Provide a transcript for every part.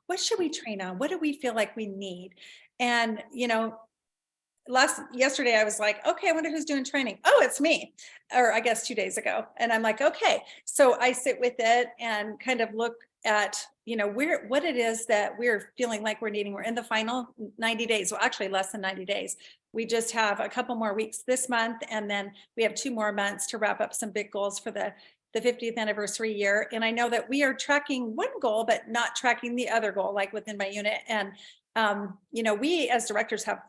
what should we train on? What do we feel like we need? And, yesterday I was like, okay, I wonder who's doing training. Oh, it's me. Or I guess 2 days ago. And I'm like, okay. So I sit with it and kind of look at, what it is that we're feeling like we're needing. We're in the final 90 days. Well, actually less than 90 days. We just have a couple more weeks this month. And then we have 2 more months to wrap up some big goals for the 50th anniversary year. And I know that we are tracking one goal, but not tracking the other goal, like within my unit. And, we as directors have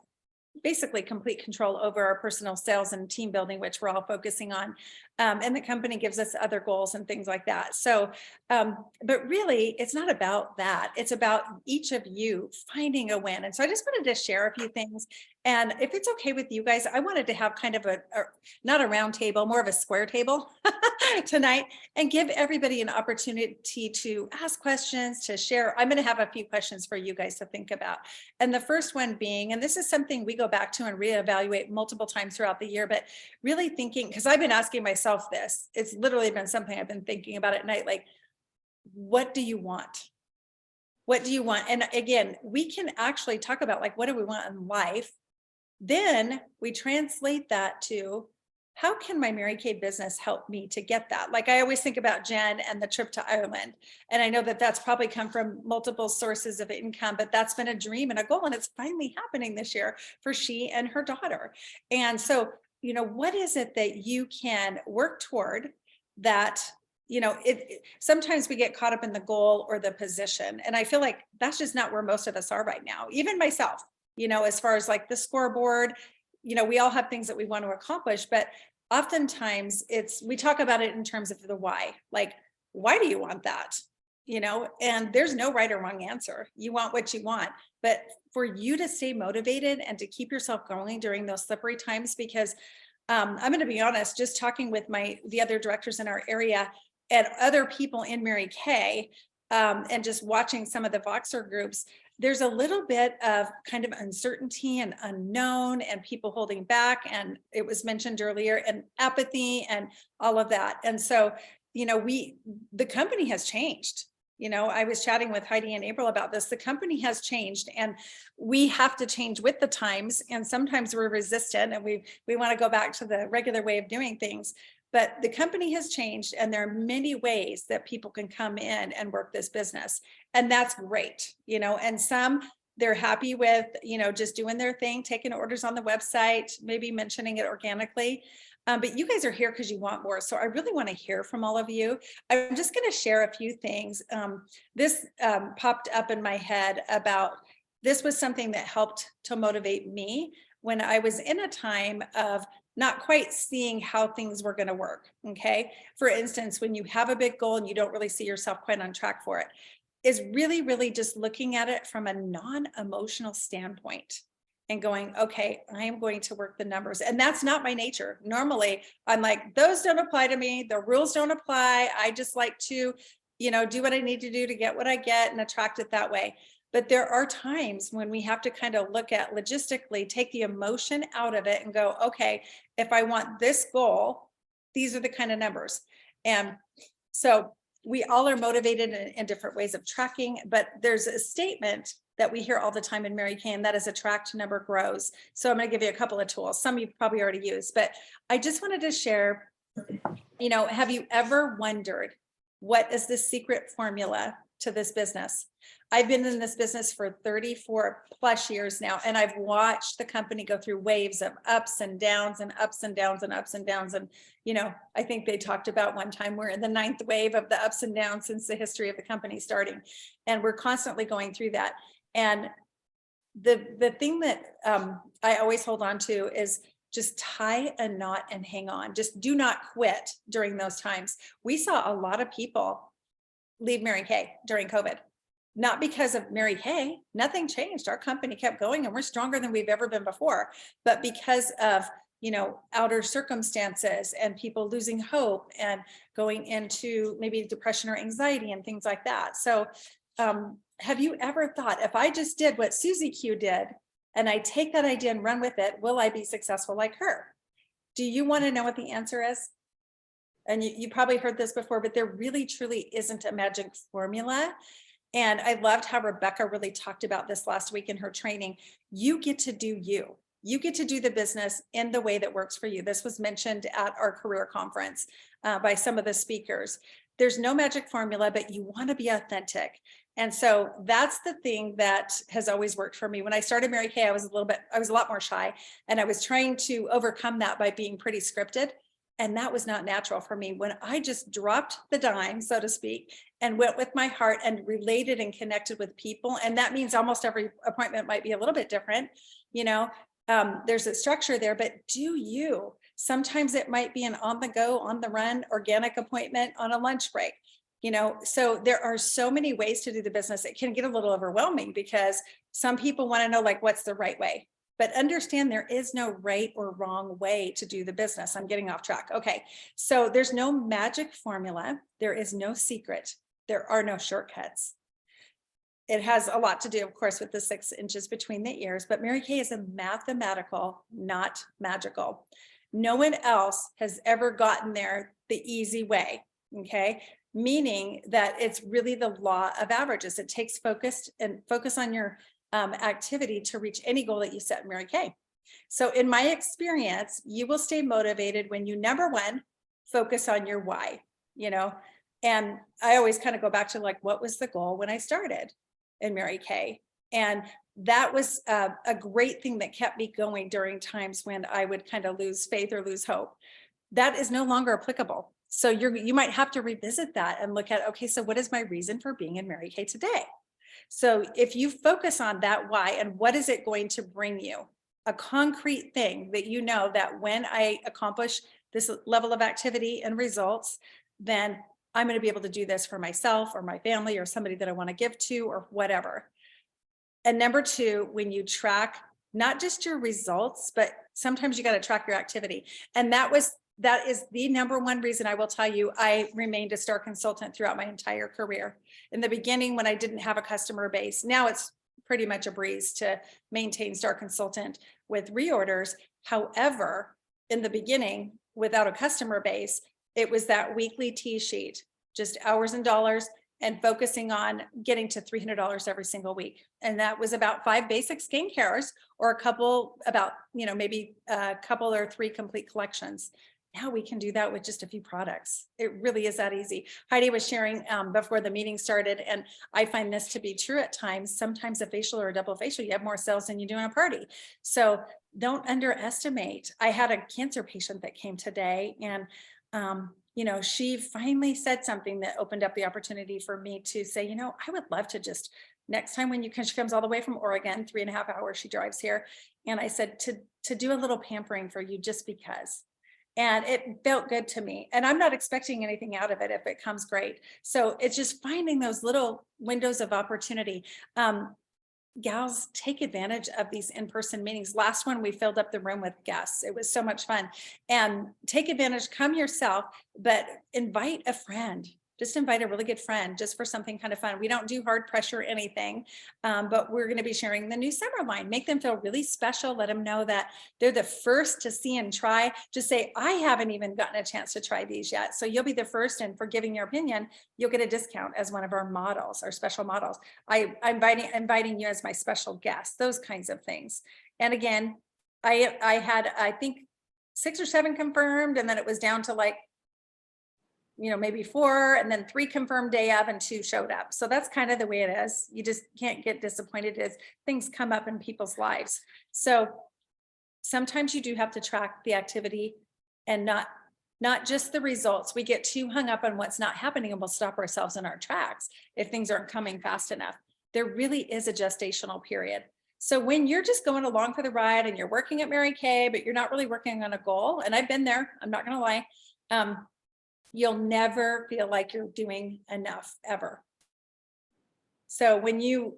basically complete control over our personal sales and team building, which we're all focusing on. And the company gives us other goals and things like that. So, but really it's not about that. It's about each of you finding a win. And so I just wanted to share a few things. And if it's okay with you guys, I wanted to have kind of not a round table, more of a square table tonight, and give everybody an opportunity to ask questions, to share. I'm going to have a few questions for you guys to think about. And the first one being, and this is something we go back to and reevaluate multiple times throughout the year, but really thinking, because I've been asking myself this, it's literally been something I've been thinking about at night, like, what do you want? What do you want? And again, we can actually talk about like, what do we want in life? Then we translate that to, how can my Mary Kay business help me to get that? Like I always think about Jen and the trip to Ireland. And I know that that's probably come from multiple sources of income, but that's been a dream and a goal. And it's finally happening this year for she and her daughter. And so, what is it that you can work toward that, sometimes we get caught up in the goal or the position. And I feel like that's just not where most of us are right now, even myself, as far as like the scoreboard, we all have things that we want to accomplish, but oftentimes we talk about it in terms of the why, like, why do you want that? And there's no right or wrong answer. You want what you want, but for you to stay motivated and to keep yourself going during those slippery times, because I'm going to be honest, just talking with the other directors in our area and other people in Mary Kay, and just watching some of the Voxer groups, there's a little bit of kind of uncertainty and unknown and people holding back. And it was mentioned earlier, and apathy and all of that. And so, the company has changed. I was chatting with Heidi and April about this. The company has changed and we have to change with the times. And sometimes we're resistant and we want to go back to the regular way of doing things. But the company has changed and there are many ways that people can come in and work this business. And that's great, and some they're happy with, just doing their thing, taking orders on the website, maybe mentioning it organically. But you guys are here because you want more. So I really want to hear from all of you. I'm just going to share a few things. This popped up in my head about, this was something that helped to motivate me when I was in a time of not quite seeing how things were going to work. Okay. For instance, when you have a big goal and you don't really see yourself quite on track for it, is really, really just looking at it from a non-emotional standpoint and going, okay, I am going to work the numbers. And that's not my nature. Normally I'm like, those don't apply to me. The rules don't apply. I just like to, do what I need to do to get what I get and attract it that way. But there are times when we have to kind of look at logistically, take the emotion out of it and go, okay, if I want this goal, these are the kind of numbers. And so we all are motivated in different ways of tracking, but there's a statement that we hear all the time in Mary Kay, and that is attract, number grows. So I'm going to give you a couple of tools. Some you've probably already used, but I just wanted to share, have you ever wondered what is the secret formula to this business? I've been in this business for 34 plus years now, and I've watched the company go through waves of ups and downs and ups and downs and ups and downs. And, I think they talked about one time we're in the 9th wave of the ups and downs since the history of the company starting. And we're constantly going through that. And the thing that I always hold on to is just tie a knot and hang on. Just do not quit during those times. We saw a lot of people leave Mary Kay during COVID. Not because of Mary Kay, nothing changed. Our company kept going and we're stronger than we've ever been before, but because of, outer circumstances and people losing hope and going into maybe depression or anxiety and things like that. So have you ever thought, if I just did what Susie Q did and I take that idea and run with it, will I be successful like her? Do you want to know what the answer is? And you probably heard this before, but there really truly isn't a magic formula. And I loved how Rebecca really talked about this last week in her training. You get to do you. You get to do the business in the way that works for you. This was mentioned at our career conference by some of the speakers. There's no magic formula, but you want to be authentic. And so that's the thing that has always worked for me. When I started Mary Kay, I was a lot more shy, and I was trying to overcome that by being pretty scripted. And that was not natural for me. When I just dropped the dime, so to speak, and went with my heart and related and connected with people. And that means almost every appointment might be a little bit different. There's a structure there, but do you? Sometimes it might be an on the go, on the run, organic appointment on a lunch break. So there are so many ways to do the business. It can get a little overwhelming because some people want to know, like, what's the right way? But understand there is no right or wrong way to do the business. I'm getting off track. Okay. So there's no magic formula. There is no secret. There are no shortcuts. It has a lot to do, of course, with the 6 inches between the ears, but Mary Kay is a mathematical, not magical. No one else has ever gotten there the easy way. Okay. Meaning that it's really the law of averages. It takes focus on your activity to reach any goal that you set in Mary Kay. So in my experience, you will stay motivated when you, number one, focus on your why, and I always kind of go back to, like, what was the goal when I started in Mary Kay? And that was a great thing that kept me going during times when I would kind of lose faith or lose hope. That is no longer applicable. So you might have to revisit that and look at, okay, so what is my reason for being in Mary Kay today? So if you focus on that why, and what is it going to bring you, a concrete thing that that when I accomplish this level of activity and results, then I'm going to be able to do this for myself or my family or somebody that I want to give to or whatever. And number two, when you track not just your results, but sometimes you got to track your activity. And that is the number one reason I will tell you I remained a star consultant throughout my entire career. In the beginning, when I didn't have a customer base, now it's pretty much a breeze to maintain star consultant with reorders. However, in the beginning, without a customer base, it was that weekly T sheet, just hours and dollars, and focusing on getting to $300 every single week. And that was about 5 basic skincares or a couple, maybe a couple or 3 complete collections. Now we can do that with just a few products. It really is that easy. Heidi was sharing before the meeting started, and I find this to be true at times. Sometimes a facial or a double facial, you have more sales than you do in a party. So don't underestimate. I had a cancer patient that came today, and she finally said something that opened up the opportunity for me to say, I would love to just next time when she comes all the way from Oregon, 3.5 hours she drives here. And I said to do a little pampering for you just because. And it felt good to me. And I'm not expecting anything out of it. If it comes, great. So it's just finding those little windows of opportunity. Gals, take advantage of these in-person meetings. Last one, we filled up the room with guests. It was so much fun. And take advantage, come yourself, but invite a friend. Just invite a really good friend just for something kind of fun. We don't do hard pressure or anything, but we're going to be sharing the new summer line. Make them feel really special. Let them know that they're the first to see and try. Just say, I haven't even gotten a chance to try these yet. So you'll be the first, and for giving your opinion, you'll get a discount as one of our models, our special models. I'm inviting you as my special guest, those kinds of things. And again, I had, I think 6 or 7 confirmed, and then it was down to maybe 4, and then 3 confirmed day of, and 2 showed up. So that's kind of the way it is. You just can't get disappointed as things come up in people's lives. So sometimes you do have to track the activity and not just the results. We get too hung up on what's not happening, and we'll stop ourselves in our tracks if things aren't coming fast enough. There really is a gestational period. So when you're just going along for the ride and you're working at Mary Kay, but you're not really working on a goal, and I've been there, I'm not going to lie, you'll never feel like you're doing enough ever. So when you'll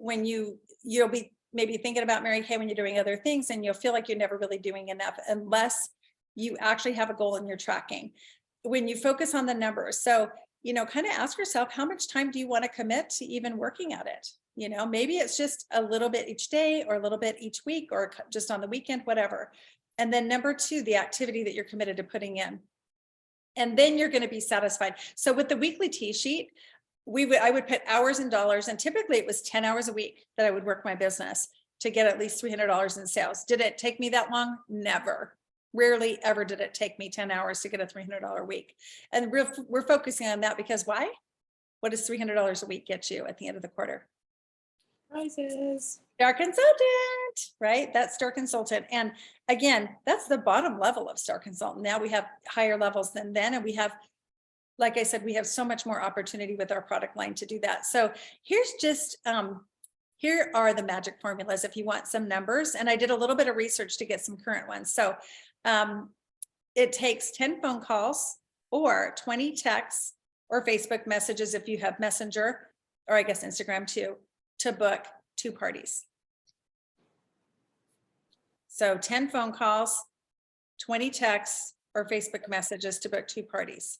be maybe thinking about Mary Kay when you're doing other things, and you'll feel like you're never really doing enough unless you actually have a goal and you're tracking. When you focus on the numbers, so kind of ask yourself, how much time do you want to commit to even working at it? Maybe it's just a little bit each day, or a little bit each week, or just on the weekend, whatever. And then number 2, the activity that you're committed to putting in. And then you're going to be satisfied. So with the weekly T sheet, I would put hours and dollars, and typically it was 10 hours a week that I would work my business to get at least $300 in sales. Did it take me that long? Never. Rarely ever did it take me 10 hours to get a $300 week. And we're focusing on that because why? What does $300 a week get you at the end of the quarter? Prizes. Star Consultant, right? That's Star Consultant. And again, that's the bottom level of Star Consultant. Now we have higher levels than then, and we have, like I said, we have so much more opportunity with our product line to do that. So here's just, here are the magic formulas if you want some numbers. And I did a little bit of research to get some current ones. So it takes 10 phone calls or 20 texts or Facebook messages if you have Messenger, or I guess Instagram too, to book 2 parties. So 10 phone calls, 20 texts or Facebook messages to book 2 parties.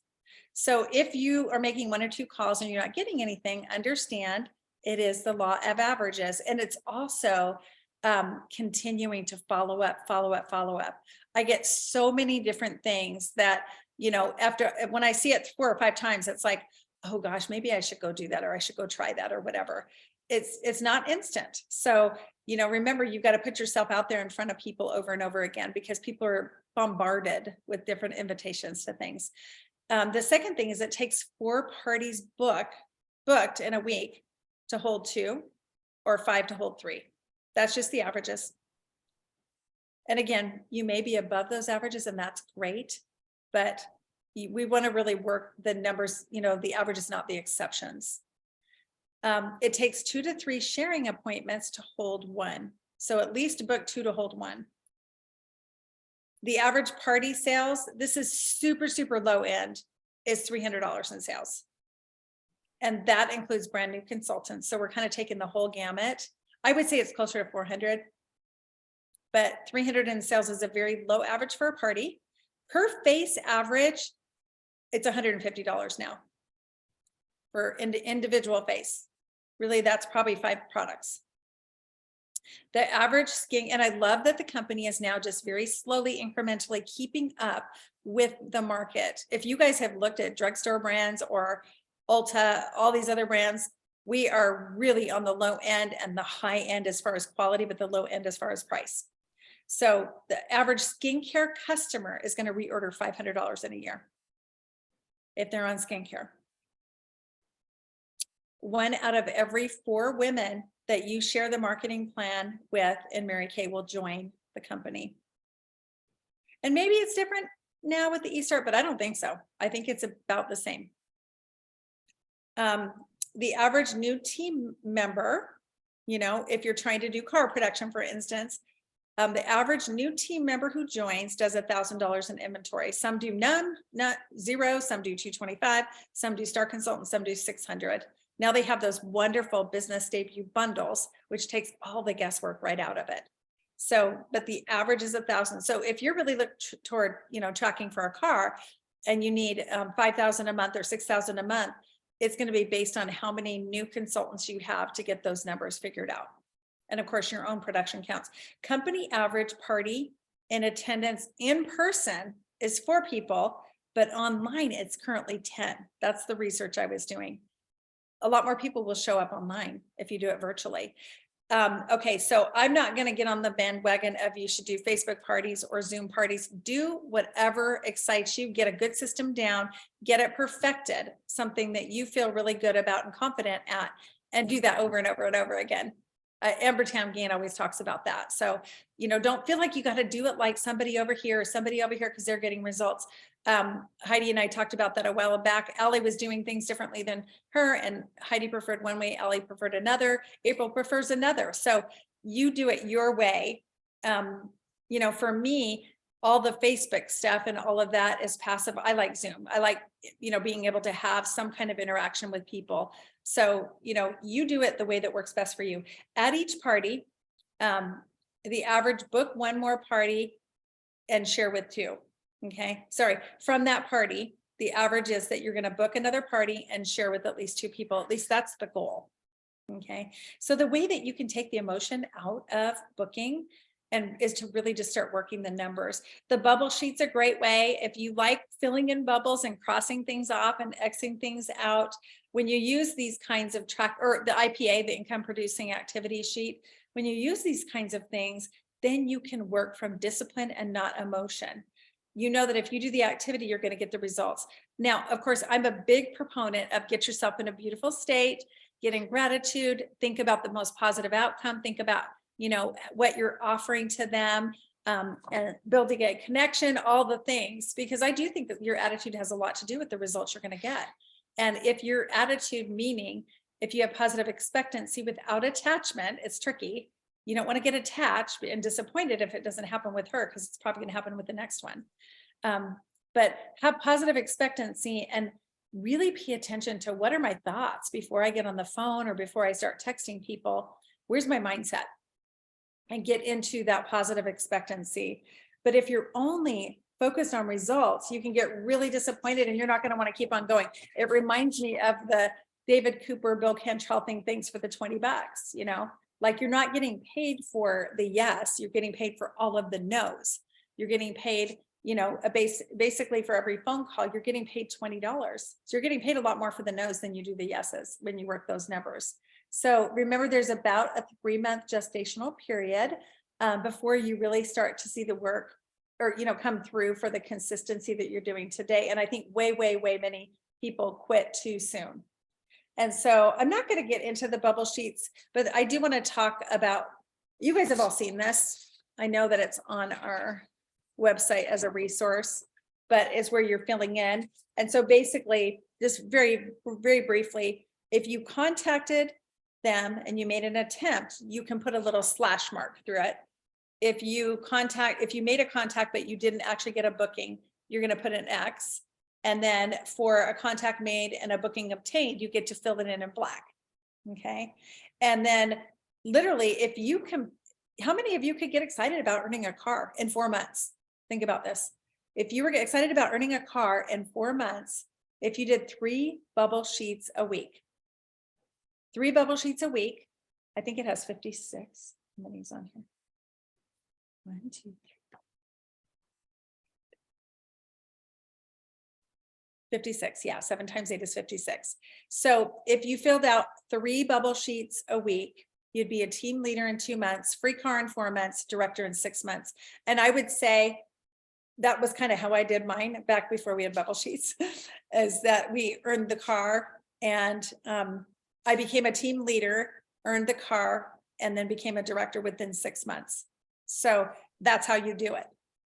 So if you are making 1 or 2 calls and you're not getting anything, understand it is the law of averages. And it's also continuing to follow up. I get so many different things that, you know, after, when I see it 4 or 5 times, it's like, oh gosh, maybe I should go do that, or I should go try that, or whatever. It's not instant. So, you know, remember, you've got to put yourself out there in front of people over and over again, because people are bombarded with different invitations to things. The second thing is it takes 4 parties booked in a week to hold 2, or 5 to hold 3. That's just the averages. And again, you may be above those averages, and that's great, but we want to really work the numbers, you know, the averages, not the exceptions. It takes 2 to 3 sharing appointments to hold 1. So at least book 2 to hold 1. The average party sales, this is super, super low end, is $300 in sales. And that includes brand new consultants. So we're kind of taking the whole gamut. I would say it's closer to 400, but 300 in sales is a very low average for a party. Per face average, it's $150 now for individual face. Really, that's probably 5 products. The average skin, and I love that the company is now just very slowly, incrementally keeping up with the market. If you guys have looked at drugstore brands or Ulta, all these other brands, we are really on the low end and the high end as far as quality, but the low end as far as price. So the average skincare customer is going to reorder $500 in a year if they're on skincare. 1 out of every 4 women that you share the marketing plan with in Mary Kay will join the company. And maybe it's different now with the eStart, but I don't think so. I think it's about the same. The average new team member, you know, if you're trying to do car production, for instance, the average new team member who joins does $1,000 in inventory. Some do none, not 0, some do 225, some do Star Consultant, some do 600. Now they have those wonderful business debut bundles, which takes all the guesswork right out of it. So, but the average is 1,000. So if you're really looking toward, you know, tracking for a car and you need 5,000 a month or 6,000 a month, it's going to be based on how many new consultants you have to get those numbers figured out. And of course, your own production counts. Company average party in attendance in person is 4 people, but online it's currently 10. That's the research I was doing. A lot more people will show up online if you do it virtually. Okay, so I'm not going to get on the bandwagon of you should do Facebook parties or Zoom parties. Do whatever excites you. Get a good system down, get it perfected, something that you feel really good about and confident at, and do that over and over and over again. Amber Tam Gain always talks about that. So, you know, don't feel like you got to do it like somebody over here or somebody over here because they're getting results. Heidi and I talked about that a while back. Allie was doing things differently than her, and Heidi preferred one way, Allie preferred another, April prefers another. So you do it your way. You know, for me, all the Facebook stuff and all of that is passive. I like Zoom. I like, you know, being able to have some kind of interaction with people. So, you know, you do it the way that works best for you. At each party, the average book 1 more party and share with 2. Okay, sorry, from that party, the average is that you're going to book another party and share with at least 2 people. At least that's the goal. Okay, so the way that you can take the emotion out of booking and is to really just start working the numbers. The bubble sheet's a great way. If you like filling in bubbles and crossing things off and Xing things out, when you use these kinds of track, or the IPA, the income producing activity sheet, when you use these kinds of things, then you can work from discipline and not emotion. You know that if you do the activity, you're going to get the results. Now, of course, I'm a big proponent of get yourself in a beautiful state, get in gratitude, think about the most positive outcome, think about, you know, what you're offering to them, and building a connection, all the things, because I do think that your attitude has a lot to do with the results you're going to get. And if your attitude, meaning if you have positive expectancy without attachment, it's tricky. You don't want to get attached and disappointed if it doesn't happen with her, because it's probably going to happen with the next one. But have positive expectancy and really pay attention to what are my thoughts before I get on the phone or before I start texting people. Where's my mindset? And get into that positive expectancy. But if you're only focused on results, you can get really disappointed and you're not going to want to keep on going. It reminds me of the David Cooper, Bill Cantrell thing, things for the $20, you know, like you're not getting paid for the yes, you're getting paid for all of the no's. You're getting paid, you know, basically for every phone call, you're getting paid $20. So you're getting paid a lot more for the no's than you do the yeses when you work those numbers. So remember, there's about a 3-month gestational period before you really start to see the work, or, you know, come through for the consistency that you're doing today. And I think way many people quit too soon. And so I'm not going to get into the bubble sheets, but I do want to talk about, you guys have all seen this. I know that it's on our website as a resource, but it's where you're filling in. And so basically, just very briefly, if you contacted them and you made an attempt, you can put a little slash mark through it. If you made a contact, but you didn't actually get a booking, you're going to put an X. And then for a contact made and a booking obtained, you get to fill it in black. Okay. And then literally, if you can, how many of you could get excited about earning a car in 4 months? Think about this. If you were excited about earning a car in 4 months, if you did 3 bubble sheets a week, 3 bubble sheets a week, I think it has 56. How many's on here? 1, 2, 3. 56, yeah, 7 times 8 is 56. So if you filled out 3 bubble sheets a week, you'd be a team leader in 2 months, free car in 4 months, director in 6 months. And I would say that was kind of how I did mine back before we had bubble sheets, is that we earned the car, and I became a team leader, earned the car, and then became a director within 6 months. So that's how you do it.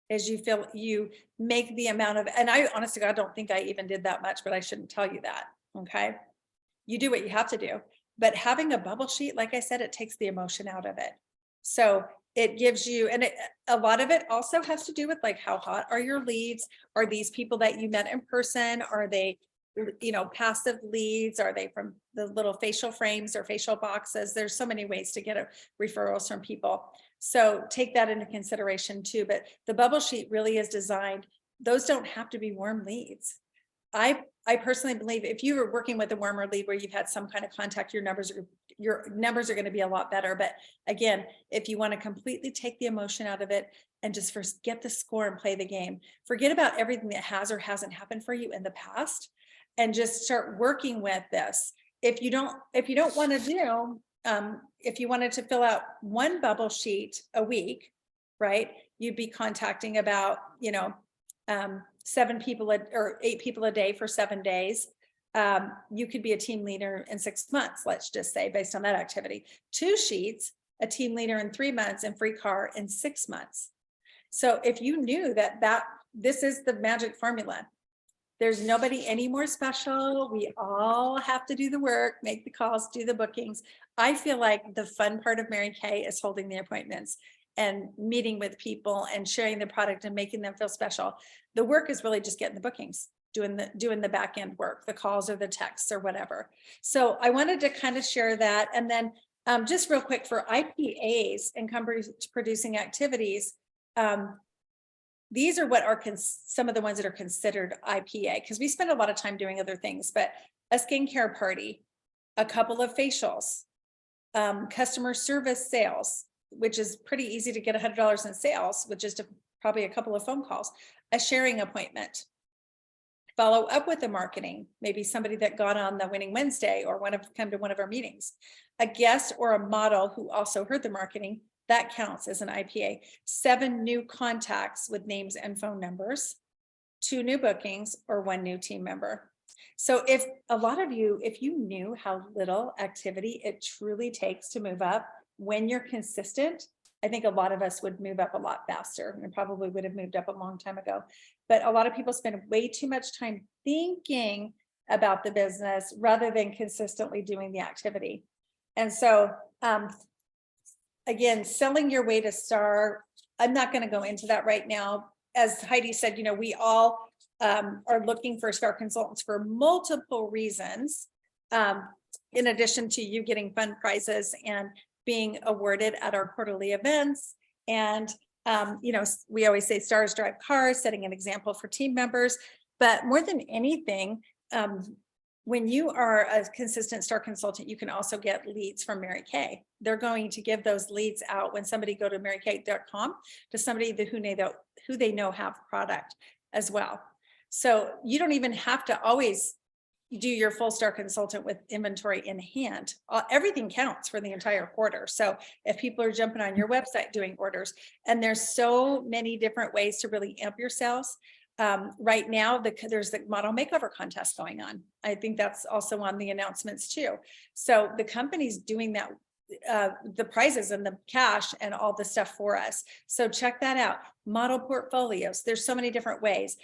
Is you make the amount of, and I honestly, I don't think I even did that much, but I shouldn't tell you that. Okay. You do what you have to do, but having a bubble sheet, like I said, it takes the emotion out of it. So it gives you, and a lot of it also has to do with like, how hot are your leads? Are these people that you met in person? Are they, you know, passive leads? Are they from the little facial frames or facial boxes? There's so many ways to get referrals from people. So take that into consideration too. But the bubble sheet really is designed, those don't have to be warm leads. I personally believe if you were working with a warmer lead where you've had some kind of contact, your numbers are going to be a lot better. But again, if you want to completely take the emotion out of it and just forget the score and play the game, forget about everything that has or hasn't happened for you in the past, and just start working with this. If you don't want to do, if you wanted to fill out 1 bubble sheet a week, right, you'd be contacting about, you know, 7 people or 8 people a day for 7 days. You could be a team leader in 6 months, let's just say, based on that activity. 2 sheets, a team leader in 3 months, and free car in 6 months. So if you knew that this is the magic formula, there's nobody any more special. We all have to do the work, make the calls, do the bookings. I feel like the fun part of Mary Kay is holding the appointments and meeting with people and sharing the product and making them feel special. The work is really just getting the bookings, doing the back end work, the calls or the texts or whatever. So I wanted to kind of share that. And then just real quick, for IPAs, income producing activities, these are what are some of the ones that are considered IPA, because we spend a lot of time doing other things, but a skincare party, a couple of facials, customer service sales, which is pretty easy to get $100 in sales with just probably a couple of phone calls, a sharing appointment, follow up with the marketing, maybe somebody that got on the Winning Wednesday or come to one of our meetings, a guest or a model who also heard the marketing, that counts as an IPA. 7 new contacts with names and phone numbers, 2 new bookings, or 1 new team member. So if a lot of you, if you knew how little activity it truly takes to move up when you're consistent, I think a lot of us would move up a lot faster and probably would have moved up a long time ago. But a lot of people spend way too much time thinking about the business rather than consistently doing the activity. And so, again, selling your way to star, I'm not going to go into that right now. As Heidi said, you know, we all are looking for star consultants for multiple reasons. In addition to you getting fun prizes and being awarded at our quarterly events. And, you know, we always say stars drive cars, setting an example for team members. But more than anything, when you are a consistent star consultant, you can also get leads from Mary Kay. They're going to give those leads out when somebody go to marykay.com to somebody who they know have product as well. So you don't even have to always do your full star consultant with inventory in hand. Everything counts for the entire quarter. So if people are jumping on your website doing orders, and there's so many different ways to really amp your sales. Right now, there's the model makeover contest going on. I think that's also on the announcements too. So the company's doing that, the prizes and the cash and all the stuff for us. So check that out. Model portfolios. There's so many different ways.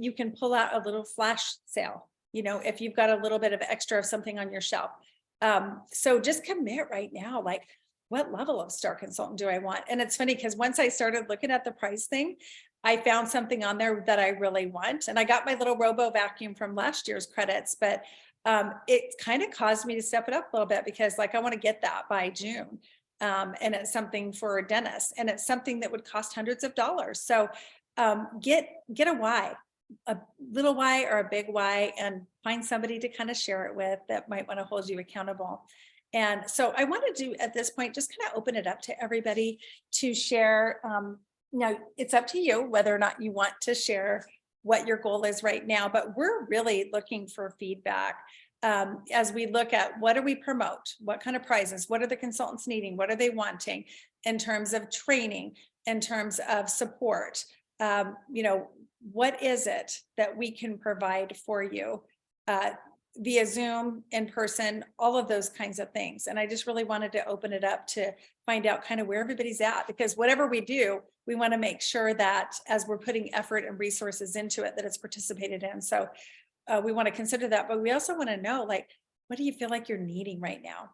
You can pull out a little flash sale, you know, if you've got a little bit of extra of something on your shelf. So just commit right now, like, what level of star consultant do I want? And it's funny because once I started looking at the price thing, I found something on there that I really want. And I got my little robo vacuum from last year's credits, but it kind of caused me to step it up a little bit because like, I want to get that by June. And it's something for Dennis, and it's something that would cost hundreds of dollars. So get a why, a little why or a big why, and find somebody to kind of share it with that might want to hold you accountable. And so I wanted to, at this point, just kind of open it up to everybody to share. Now it's up to you whether or not you want to share what your goal is right now, but we're really looking for feedback as we look at what do we promote, what kind of prizes, what are the consultants needing, what are they wanting in terms of training, in terms of support, you know, what is it that we can provide for you via Zoom, in person, all of those kinds of things. And I just really wanted to open it up to find out kind of where everybody's at, because whatever we do, we want to make sure that as we're putting effort and resources into it, that it's participated in. So we want to consider that, but we also want to know, like, what do you feel like you're needing right now?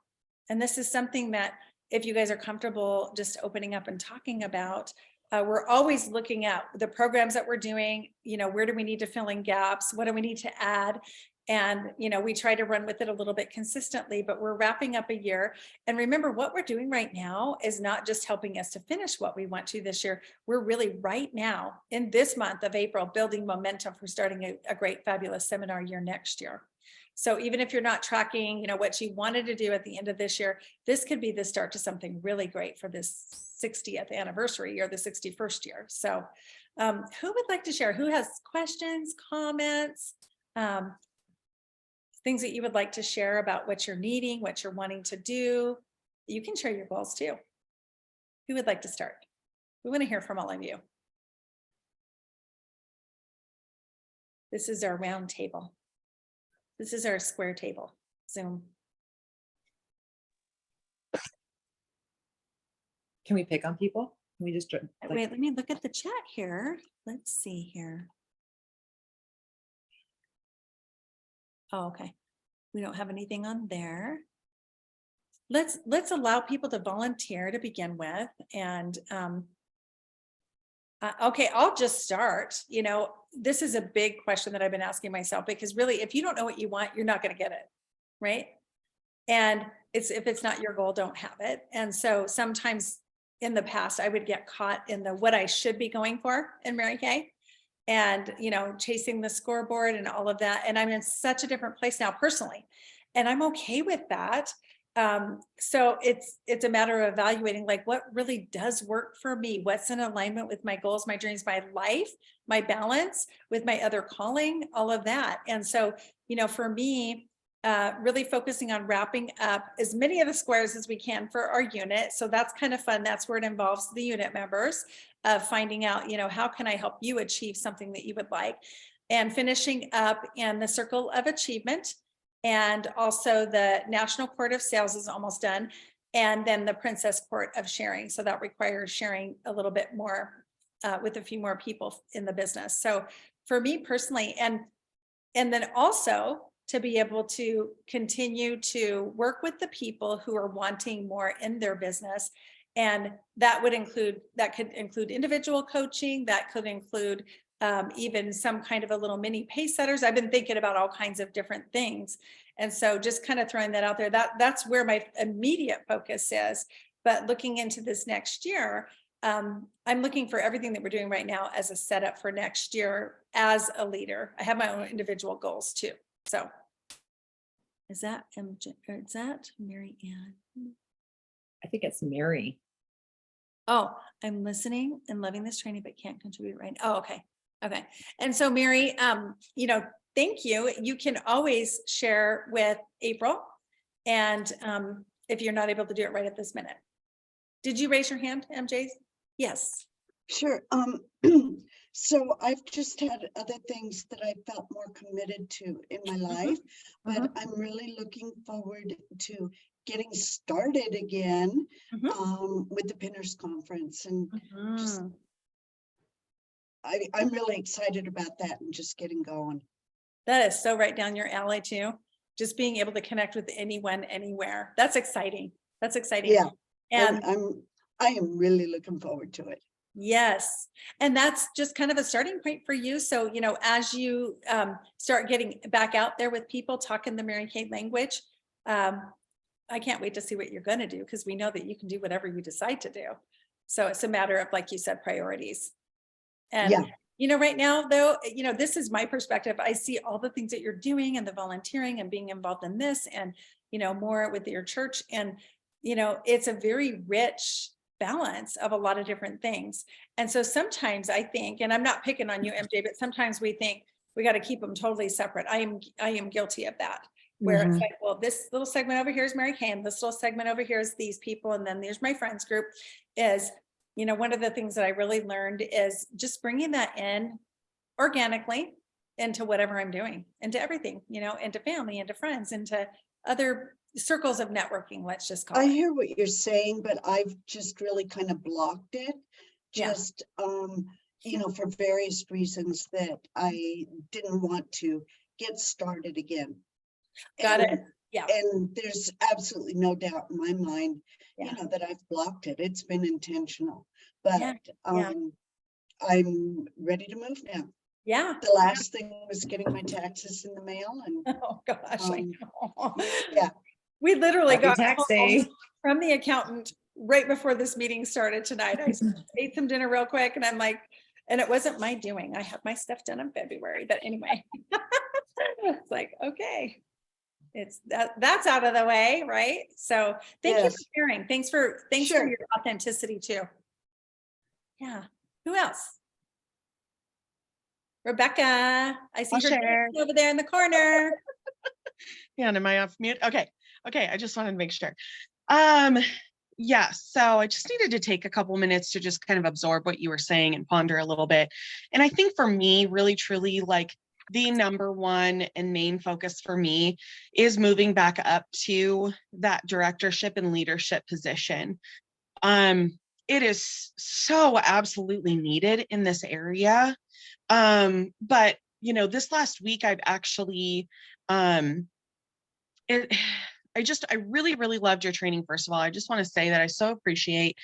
And this is something that if you guys are comfortable just opening up and talking about, we're always looking at the programs that we're doing, you know, where do we need to fill in gaps? What do we need to add? And, you know, we try to run with it a little bit consistently, but we're wrapping up a year. And remember, what we're doing right now is not just helping us to finish what we want to this year. We're really right now in this month of April, building momentum for starting a great, fabulous seminar year next year. So even if you're not tracking, you know, what you wanted to do at the end of this year, this could be the start to something really great for this 60th anniversary or the 61st year. So who would like to share? Who has questions, comments, things that you would like to share about what you're needing, what you're wanting to do? You can share your goals too. Who would like to start? We want to hear from all of you. This is our round table. This is our square table, Zoom. Can we pick on people? Can we just like, Wait, let me look at the chat here. Let's see here. Oh, okay. We don't have anything on there. Let's allow people to volunteer to begin with. And okay, I'll just start. You know, this is a big question that I've been asking myself, because really, if you don't know what you want, you're not going to get it, right? And if it's not your goal, don't have it. And so sometimes in the past, I would get caught in the what I should be going for in Mary Kay, and, you know, chasing the scoreboard and all of that. And I'm in such a different place now personally, and I'm okay with that. So it's a matter of evaluating like what really does work for me, what's in alignment with my goals, my dreams, my life, my balance with my other calling, all of that. And so, for me, really focusing on wrapping up as many of the squares as we can for our unit. So that's kind of fun. That's where it involves the unit members of finding out, how can I help you achieve something that you would like, and finishing up in the circle of achievement. And also the National Court of Sales is almost done. And then the Princess Court of Sharing. So that requires sharing a little bit more with a few more people in the business. So for me personally, and then also to be able to continue to work with the people who are wanting more in their business. And that could include individual coaching, that could include even some kind of a little mini pace setters. I've been thinking about all kinds of different things. And so just kind of throwing that out there, that's where my immediate focus is. But looking into this next year, I'm looking for everything that we're doing right now as a setup for next year as a leader. I have my own individual goals too. So is that MJ, or is that Mary Ann? I think it's Mary. Oh, I'm listening and loving this training, but can't contribute right now. Oh, okay. Okay. And so Mary, thank you. You can always share with April. And if you're not able to do it right at this minute. Did you raise your hand, MJ? Yes. Sure. So I've just had other things that I felt more committed to in my life, but I'm really looking forward to getting started again with the Pinners Conference, and just I'm really excited about that and just getting going. That is so right down your alley too. Just being able to connect with anyone, anywhere. That's exciting. That's exciting. Yeah. And I am really looking forward to it. yes. And that's just kind of a starting point for you. So, as you start getting back out there with people talking the Mary Kay language, I can't wait to see what you're going to do, because we know that you can do whatever you decide to do. So it's a matter of, like you said, priorities. And, right now, though, this is my perspective. I see all the things that you're doing and the volunteering and being involved in this and, more with your church. And, it's a very rich balance of a lot of different things. And so sometimes I think, and I'm not picking on you, MJ, but sometimes we think we got to keep them totally separate. I am guilty of that. Where it's like, well, this little segment over here is Mary Kay, and this little segment over here is these people, and then there's my friends group. Is, one of the things that I really learned is just bringing that in organically into whatever I'm doing, into everything, into family, into friends, into other circles of networking, let's just call it. I hear what you're saying, but I've just really kind of blocked it, just for various reasons that I didn't want to get started again. Got it. Yeah. And there's absolutely no doubt in my mind, that I've blocked it. It's been intentional, but I'm ready to move now. Yeah. The last thing was getting my taxes in the mail, and oh gosh, I know. Yeah. We literally Happy got tax day from the accountant right before this meeting started tonight. I ate some dinner real quick, and I'm like, and it wasn't my doing. I had my stuff done in February, but anyway, it's like, okay. It's that's out of the way, right? So thank you for sharing. Thanks for your authenticity too. Yeah. Who else? Rebecca. I see her over there in the corner. Yeah, and am I off mute? Okay. I just wanted to make sure. Yeah, so I just needed to take a couple minutes to just kind of absorb what you were saying and ponder a little bit. And I think for me, really, truly, like, the number one and main focus for me is moving back up to that directorship and leadership position. It is so absolutely needed in this area. But this last week I've actually, I really, really loved your training. First of all, I just want to say that I so appreciate,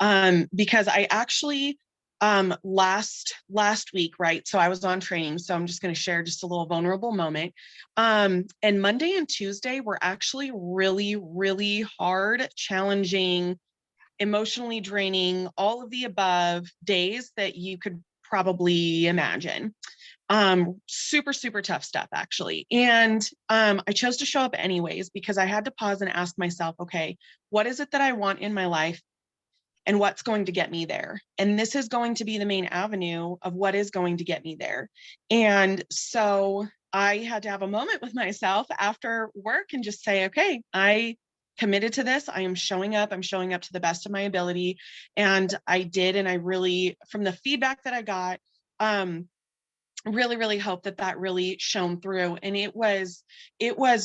because I actually, last week, right? So I was on training, so I'm just going to share just a little vulnerable moment. And Monday and Tuesday were actually really, really hard, challenging, emotionally draining, all of the above days that you could probably imagine. Super, super tough stuff actually. And I chose to show up anyways, because I had to pause and ask myself, okay, what is it that I want in my life? And what's going to get me there? And this is going to be the main avenue of what is going to get me there. And so I had to have a moment with myself after work and just say, okay, I committed to this. I am showing up. I'm showing up to the best of my ability. And I did. And I really, from the feedback that I got, really hope that that really shone through. And it was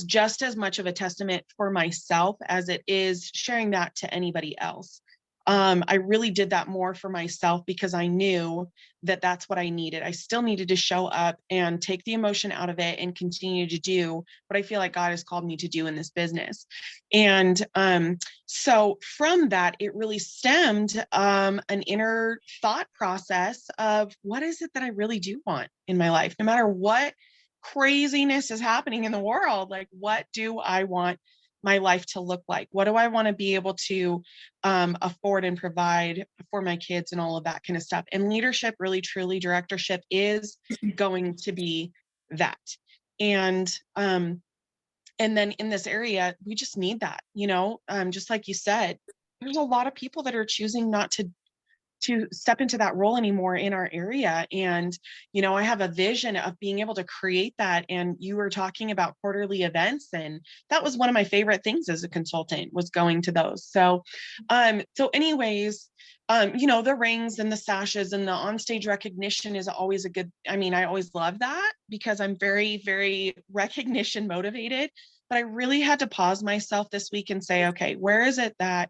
just as much of a testament for myself as it is sharing that to anybody else. I really did that more for myself because I knew that that's what I needed. I still needed to show up and take the emotion out of it and continue to do what I feel like God has called me to do in this business. And so from that, it really stemmed an inner thought process of what is it that I really do want in my life, no matter what craziness is happening in the world. Like, what do I want my life to look like? What do I want to be able to afford and provide for my kids and all of that kind of stuff? And leadership, really, truly, directorship is going to be that. And then in this area, we just need that, just like you said, there's a lot of people that are choosing not to step into that role anymore in our area. And, I have a vision of being able to create that. And you were talking about quarterly events, and that was one of my favorite things as a consultant, was going to those. So anyways, the rings and the sashes and the onstage recognition is always I always love that because I'm very, very recognition motivated, but I really had to pause myself this week and say, okay, where is it that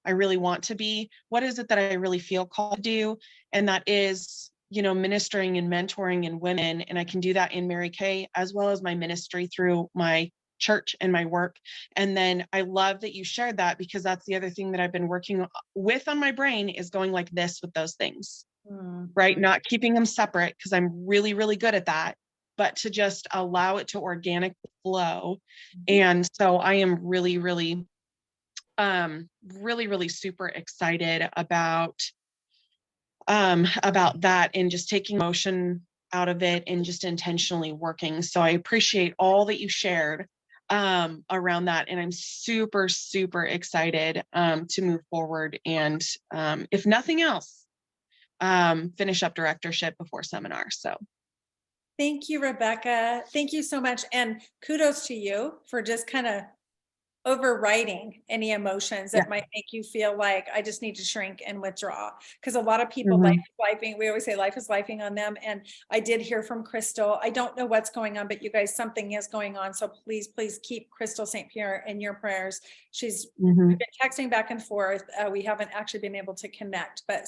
I really want to be? What is it that I really feel called to do? And that is, ministering and mentoring in women. And I can do that in Mary Kay, as well as my ministry through my church and my work. And then I love that you shared that, because that's the other thing that I've been working with on my brain, is going like this with those things, right? Not keeping them separate, because I'm really, really good at that, but to just allow it to organically flow. And so I am really, really super excited about that, and just taking emotion out of it and just intentionally working. So I appreciate all that you shared around that. And I'm super, super excited to move forward. And if nothing else, finish up directorship before seminar. So Thank you, Rebecca. Thank you so much. And kudos to you for just kind of overriding any emotions that might make you feel like I just need to shrink and withdraw. Because a lot of people, life is lifing. We always say life is lifing on them. And I did hear from Crystal. I don't know what's going on, but you guys, something is going on. So please, please keep Crystal St. Pierre in your prayers. She's been texting back and forth. We haven't actually been able to connect, but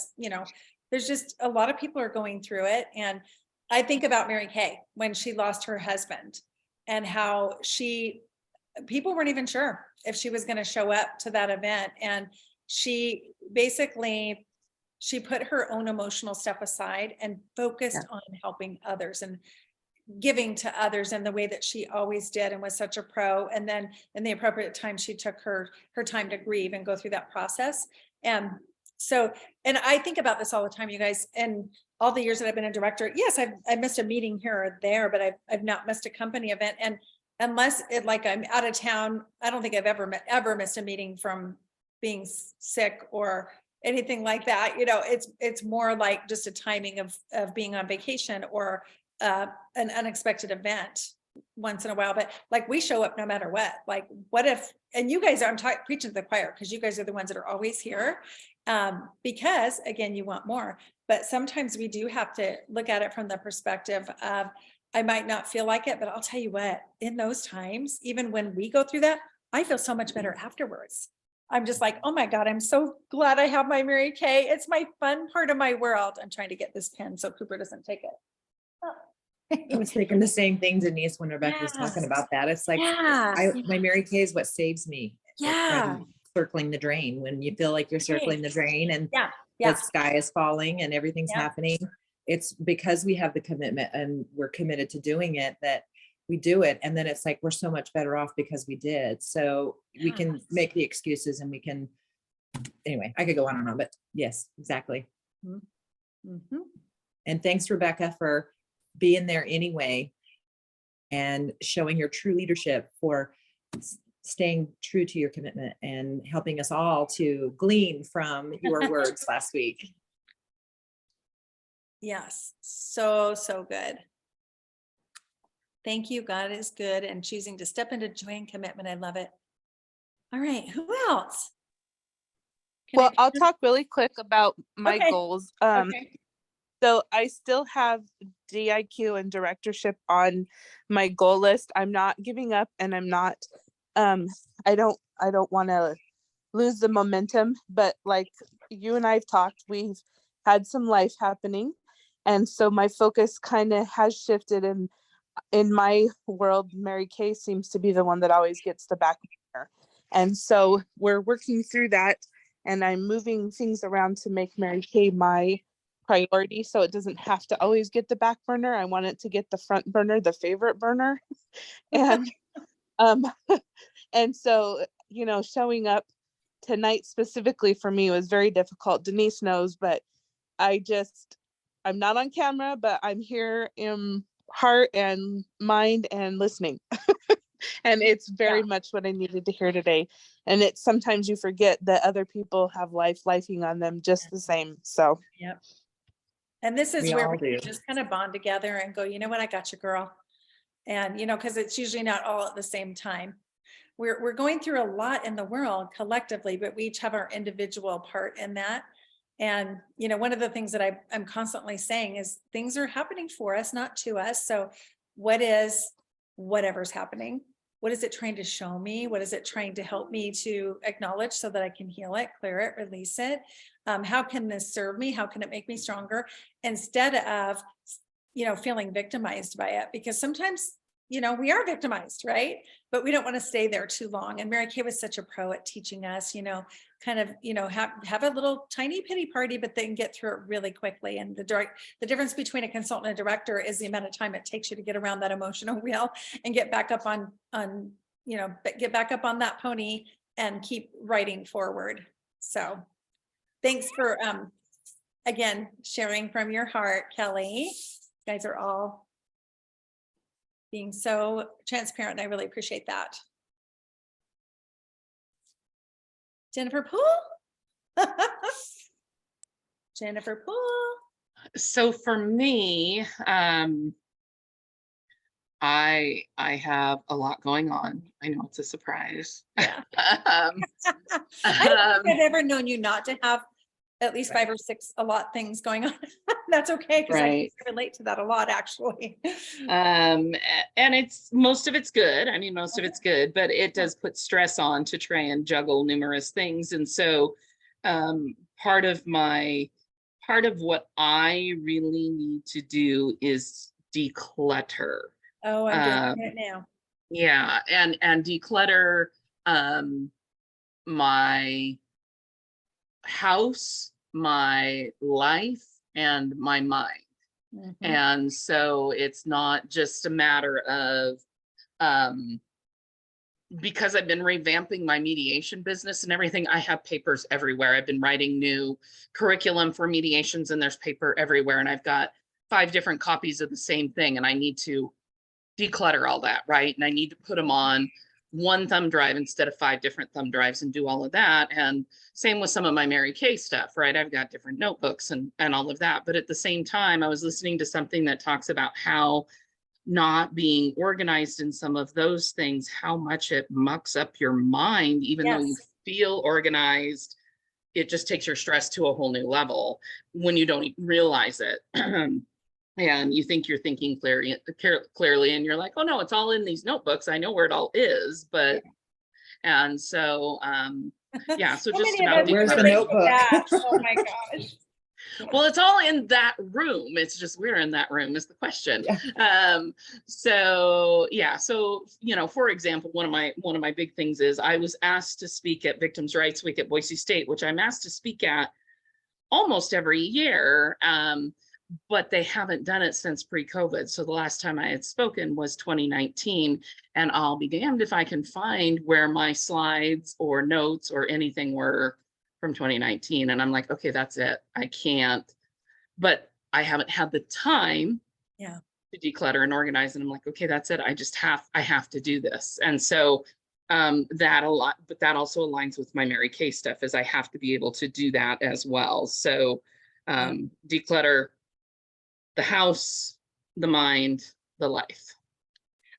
there's just a lot of people are going through it. And I think about Mary Kay when she lost her husband, and how people weren't even sure if she was going to show up to that event. And she put her own emotional stuff aside and focused on helping others and giving to others in the way that she always did, and was such a pro. And then in the appropriate time, she took her time to grieve and go through that process. And I think about this all the time, you guys, and all the years that I've been a director. Yes, I've missed a meeting here or there, but I've not missed a company event. And unless I'm out of town, I don't think I've ever missed a meeting from being sick or anything like that. It's more like just a timing of being on vacation or an unexpected event once in a while. But like, we show up no matter what. Like, what if, and you guys I'm preaching to the choir, because you guys are the ones that are always here, because again, you want more. But sometimes we do have to look at it from the perspective of, I might not feel like it, but I'll tell you what, in those times, even when we go through that, I feel so much better afterwards. I'm just like, oh my God, I'm so glad I have my Mary Kay. It's my fun part of my world. I'm trying to get this pen so Cooper doesn't take it. I was thinking the same thing, Denise, when Rebecca was talking about that. It's like, my Mary Kay is what saves me from circling the drain. When you feel like you're circling the drain and the sky is falling and everything's happening, it's because we have the commitment and we're committed to doing it that we do it. And then it's like, we're so much better off because we did. So we can make the excuses, and we can, anyway, I could go on and on, but yes, exactly. And thanks, Rebecca, for being there anyway and showing your true leadership for staying true to your commitment and helping us all to glean from your words last week. Yes, so good. Thank you. God is good and choosing to step into joy and commitment. I love it. All right, who else? Well, I'll talk really quick about my goals. Okay. So I still have DIQ and directorship on my goal list. I'm not giving up, and I'm not, I don't want to lose the momentum, but like you and I've talked, we've had some life happening. And so my focus kind of has shifted, and in my world, Mary Kay seems to be the one that always gets the back burner. And so we're working through that, and I'm moving things around to make Mary Kay my priority, so it doesn't have to always get the back burner. I want it to get the front burner, the favorite burner. And and so, you know, showing up tonight specifically for me was very difficult. Denise knows, but I'm not on camera, but I'm here in heart and mind and listening. And it's very much what I needed to hear today. And it's sometimes you forget that other people have lifing on them just the same. So yep. And this is We where all we do. just kind of bond together and go, you know what, I got you, girl. And, you know, because it's usually not all at the same time. We're going through a lot in the world collectively, but we each have our individual part in that. And, you know, one of the things that I'm constantly saying is things are happening for us, not to us. So what is whatever's happening? What is it trying to show me? What is it trying to help me to acknowledge so that I can heal it, clear it, release it? How can this serve me? How can it make me stronger? Instead of, you know, feeling victimized by it, because sometimes, you know, we are victimized, right? But we don't want to stay there too long. And Mary Kay was such a pro at teaching us, you know, kind of, you know, have a little tiny pity party, but then get through it really quickly. And the difference between a consultant and a director is the amount of time it takes you to get around that emotional wheel and get back up on, you know, get back up on that pony and keep writing forward. So thanks for, again, sharing from your heart, Kelly. You guys are all being so transparent. And I really appreciate that. Jennifer Poole. Jennifer Poole. So for me, I have a lot going on. I know it's a surprise. Yeah. I don't think I've ever known you not to have at least 5 or 6 things going on. That's okay, because I relate to that a lot, actually. And most of it's good. I mean, most of it's good, but it does put stress on to try and juggle numerous things. And so part of what I really need to do is declutter. Oh, I'm doing it now. Yeah, and declutter my house, my life, and my mind. Mm-hmm. And so it's not just a matter of because I've been revamping my mediation business and everything, I have papers everywhere. I've been writing new curriculum for mediations, and there's paper everywhere, and I've got 5 different copies of the same thing, and I need to declutter all that, right? And I need to put them on one thumb drive instead of 5 different thumb drives and do all of that. And same with some of my Mary Kay stuff, right? I've got different notebooks and all of that. But at the same time, I was listening to something that talks about how not being organized in some of those things, how much it mucks up your mind, even though you feel organized, it just takes your stress to a whole new level when you don't realize it. And you think you're thinking clearly, and you're like, oh no, it's all in these notebooks. I know where it all is, but, and so, yeah, so just about where's the notebook? Oh my gosh. Well, it's all in that room. It's just we're in that room is the question. Yeah. So yeah, so you know, for example, one of my big things is I was asked to speak at Victims' Rights Week at Boise State, which I'm asked to speak at almost every year. But they haven't done it since pre-COVID. So the last time I had spoken was 2019, and I'll be damned if I can find where my slides or notes or anything were from 2019. And I'm like, okay, that's it. I can't, but I haven't had the time to to declutter and organize. And I'm like, okay, that's it. I have to do this. And so that a lot, but that also aligns with my Mary Kay stuff, is I have to be able to do that as well. So declutter the house, the mind, the life.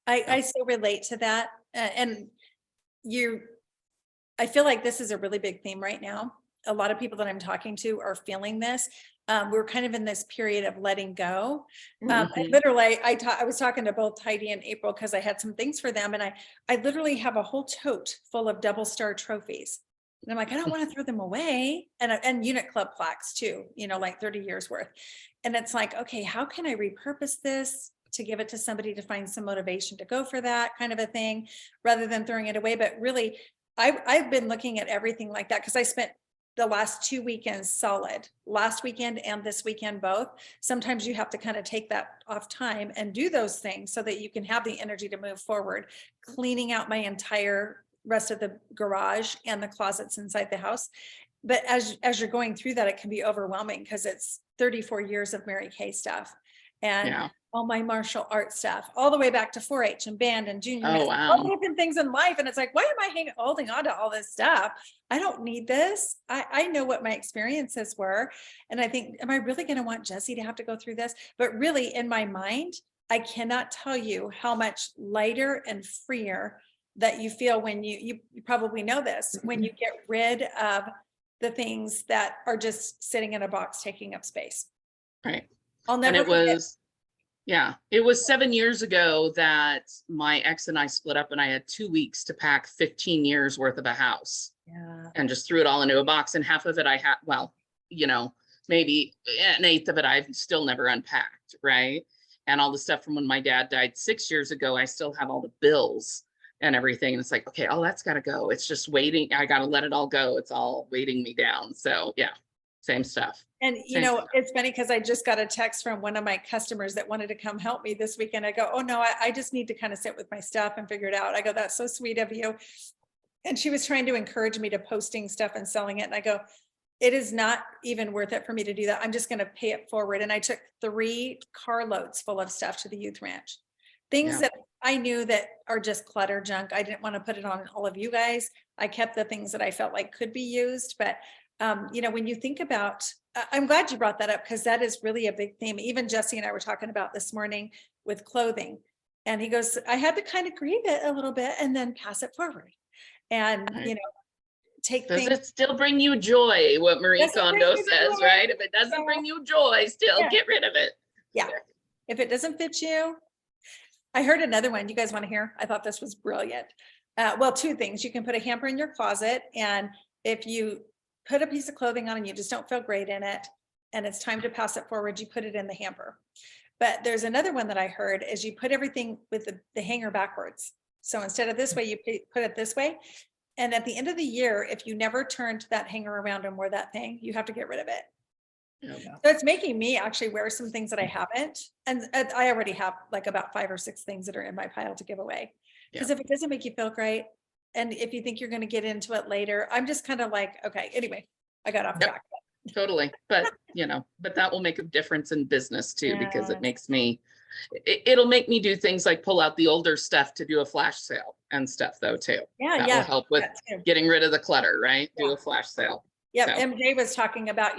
I so relate to that. And I feel like this is a really big theme right now. A lot of people that I'm talking to are feeling this. We're kind of in this period of letting go. And literally, I was talking to both Heidi and April because I had some things for them, and I literally have a whole tote full of double star trophies. And I'm like, I don't want to throw them away. And unit club plaques too, like 30 years worth. And it's like, okay, how can I repurpose this to give it to somebody to find some motivation to go for that kind of a thing, rather than throwing it away? But really, I've been looking at everything like that, because I spent the last 2 weekends solid, last weekend and this weekend both. Sometimes you have to kind of take that off time and do those things so that you can have the energy to move forward. Cleaning out my entire rest of the garage and the closets inside the house. But as you're going through that, it can be overwhelming, because it's 34 years of Mary Kay stuff, and all my martial arts stuff, all the way back to 4-H and band and junior, all the different things in life. And it's like, why am I holding on to all this stuff? I don't need this. I know what my experiences were. And I think, am I really going to want Jesse to have to go through this? But really, in my mind, I cannot tell you how much lighter and freer that you feel when you probably know this, when you get rid of the things that are just sitting in a box taking up space. Right. I'll never forget. It was 7 years ago that my ex and I split up, and I had 2 weeks to pack 15 years worth of a house. Yeah. And just threw it all into a box. And half of it I had, maybe an eighth of it I've still never unpacked. Right. And all the stuff from when my dad died 6 years ago, I still have all the bills and everything. And it's like, okay, all that's got to go. It's just waiting. I got to let it all go. It's all weighting me down. So yeah, same stuff. And it's funny, because I just got a text from one of my customers that wanted to come help me this weekend. I go, oh no, I just need to kind of sit with my stuff and figure it out. I go, that's so sweet of you. And she was trying to encourage me to posting stuff and selling it. And I go, it is not even worth it for me to do that. I'm just going to pay it forward. And I took 3 carloads full of stuff to the youth ranch. Things that I knew that are just clutter junk. I didn't want to put it on all of you guys. I kept the things that I felt like could be used. But, when you think about, I'm glad you brought that up, because that is really a big theme. Even Jesse and I were talking about this morning with clothing. And he goes, I had to kind of grieve it a little bit and then pass it forward. And, take Does things. it still bring you joy? What Marie Kondo says, right? If it doesn't bring you joy, still get rid of it. Yeah. If it doesn't fit you. I heard another one. You guys want to hear? I thought this was brilliant. Well, 2 things. You can put a hamper in your closet, and if you put a piece of clothing on and you just don't feel great in it, and it's time to pass it forward, you put it in the hamper. But there's another one that I heard, is you put everything with the hanger backwards. So instead of this way, you put it this way. And at the end of the year, if you never turned that hanger around and wore that thing, you have to get rid of it. So it's making me actually wear some things that I haven't. And I already have like about 5 or 6 things that are in my pile to give away. Because if it doesn't make you feel great, and if you think you're going to get into it later, I'm just kind of like, okay, anyway, I got off track. Totally. But, but that will make a difference in business too, because it makes me, it'll make me do things like pull out the older stuff to do a flash sale and stuff though, too. That will help with getting rid of the clutter, right? Do a flash sale. Yeah. So. MJ was talking about,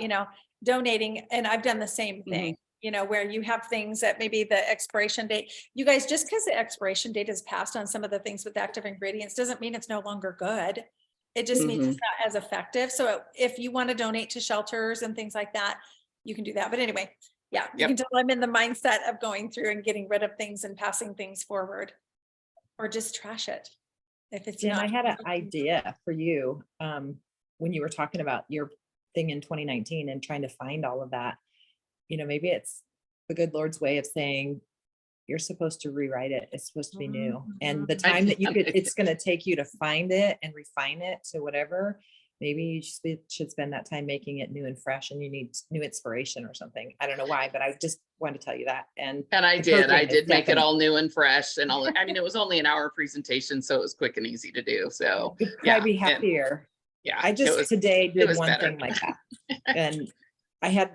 donating, and I've done the same thing, where you have things that maybe the expiration date, you guys, just because the expiration date is passed on some of the things with active ingredients doesn't mean it's no longer good. It just means it's not as effective. So if you want to donate to shelters and things like that, you can do that. But anyway, you can tell I'm in the mindset of going through and getting rid of things and passing things forward, or just trash it. If it's I had an idea for you when you were talking about your thing in 2019 and trying to find all of that. Maybe it's the good Lord's way of saying, you're supposed to rewrite it. It's supposed to be new. And the time that it's going to take you to find it and refine it to whatever, maybe you should spend that time making it new and fresh, and you need new inspiration or something. I don't know why, but I just wanted to tell you that. And I did make it all new and fresh, and all. I mean, it was only an hour presentation, so it was quick and easy to do. So I'd be happier. I just today did one thing like that. And a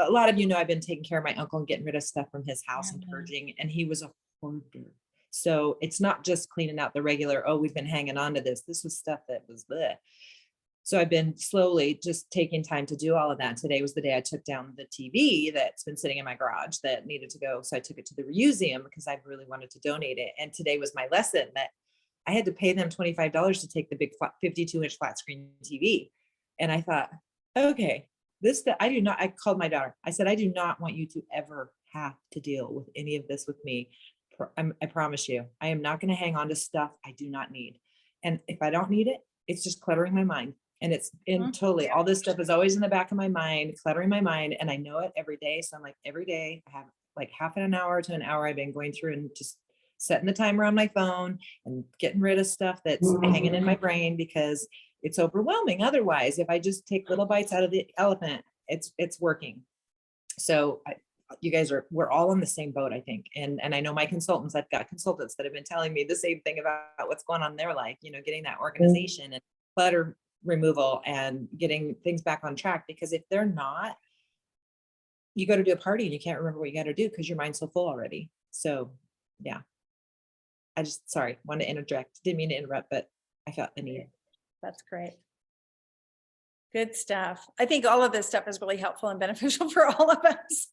lot of I've been taking care of my uncle and getting rid of stuff from his house and Yeah. purging, and he was a hoarder. So it's not just cleaning out the regular, oh, we've been hanging on to this. This was stuff that was bleh. So I've been slowly just taking time to do all of that. Today was the day I took down the TV that's been sitting in my garage that needed to go. So I took it to the museum because I really wanted to donate it. And today was my lesson that I had to pay them $25 to take the big 52-inch flat screen TV. And I thought, okay, I called my daughter. I said, I do not want you to ever have to deal with any of this with me. I promise you, I am not going to hang on to stuff I do not need. And if I don't need it, it's just cluttering my mind. And it's in totally, all this stuff is always in the back of my mind, cluttering my mind. And I know it every day. So I'm like, every day I have like half an hour to an hour I've been going through and just setting the timer on my phone and getting rid of stuff that's hanging in my brain because it's overwhelming. Otherwise, if I just take little bites out of the elephant, it's working. So you guys we're all in the same boat, I think. And I know my consultants, I've got consultants that have been telling me the same thing about what's going on in their life, getting that organization and clutter removal and getting things back on track. Because if they're not, you go to do a party and you can't remember what you got to do because your mind's so full already. So yeah, sorry, wanted to interject. Didn't mean to interrupt, but I felt the need. That's great. Good stuff. I think all of this stuff is really helpful and beneficial for all of us.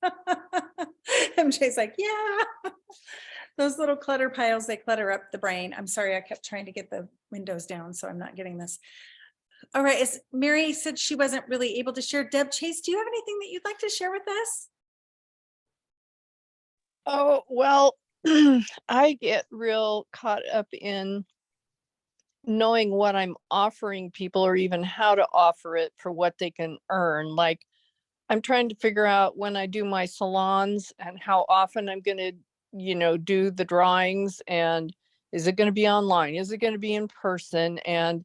MJ's like, yeah, those little clutter piles, they clutter up the brain. I'm sorry, I kept trying to get the windows down, so I'm not getting this. All right, as Mary said she wasn't really able to share. Deb Chase, do you have anything that you'd like to share with us? Oh, well, I get real caught up in knowing what I'm offering people or even how to offer it for what they can earn. Like, I'm trying to figure out when I do my salons and how often I'm going to, do the drawings, and is it going to be online? Is it going to be in person? And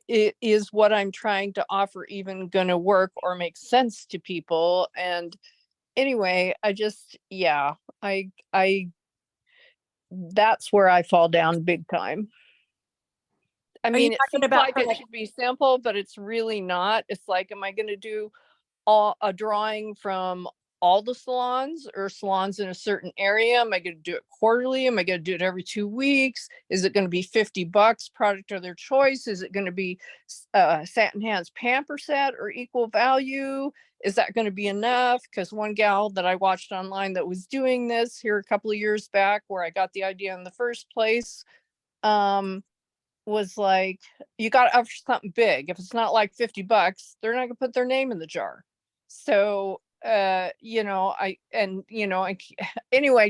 is what I'm trying to offer even going to work or make sense to people? And anyway, that's where I fall down big time. I mean, it seems like it should be simple, but it's really not. It's like, am I going to do a drawing from all the salons or salons in a certain area? Am I going to do it quarterly? Am I going to do it every 2 weeks? Is it going to be $50 product of their choice? Is it going to be Satin Hands Pamper Set or equal value? Is that going to be enough? Because one gal that I watched online that was doing this here a couple of years back, where I got the idea in the first place, was like, you got to offer something big. If it's not like $50, they're not gonna put their name in the jar. So anyway,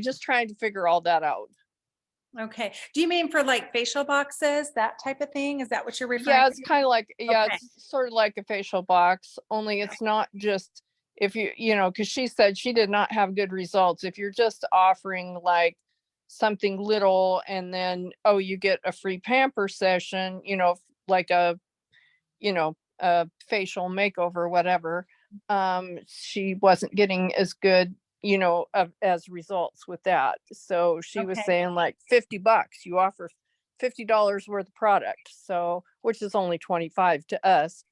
just trying to figure all that out. Okay. Do you mean for like facial boxes, that type of thing? Is that what you're referring to? Yeah, it's kind of like, Okay. it's sort of like a facial box, only it's not just if because she said she did not have good results. If you're just offering like something little and then, oh, you get a free pamper session, like a facial makeover, whatever. She wasn't getting as good, as results with that. So she was saying like $50, you offer $50 worth of product. So, which is only 25 to us.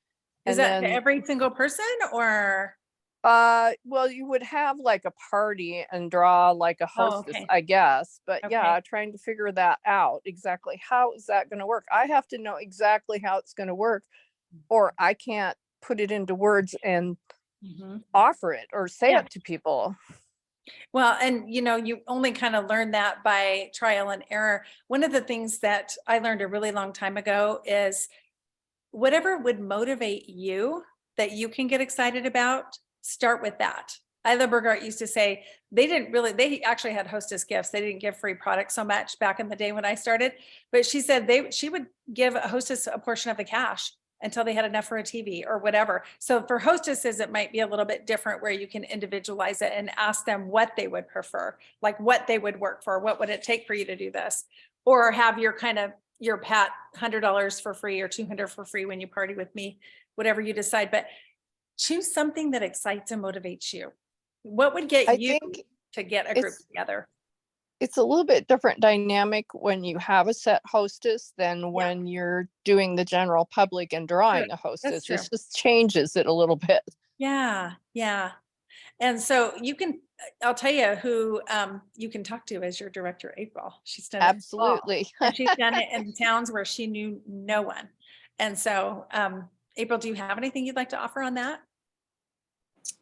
Is that to every single person or? Well, you would have like a party and draw like a hostess, I guess. But yeah, trying to figure that out exactly. How is that going to work? I have to know exactly how it's going to work, or I can't put it into words and offer it or say it to people. Well, and you only kind of learn that by trial and error. One of the things that I learned a really long time ago is whatever would motivate you that you can get excited about, start with that. Isla Burgart used to say they actually had hostess gifts. They didn't give free products so much back in the day when I started, but she said she would give a hostess a portion of the cash until they had enough for a TV or whatever. So for hostesses, it might be a little bit different where you can individualize it and ask them what they would prefer, like what they would work for, what would it take for you to do this, or have your pat $100 for free or $200 for free when you party with me, whatever you decide. But choose something that excites and motivates you. What would get you to get a group together? it's a little bit different dynamic when you have a set hostess than when you're doing the general public and drawing a hostess. true. It just changes it a little bit. Yeah, yeah. And so you can, I'll tell you who you can talk to as your director, April. She's done it. Absolutely. And she's done it in towns where she knew no one. And so, April, do you have anything you'd like to offer on that?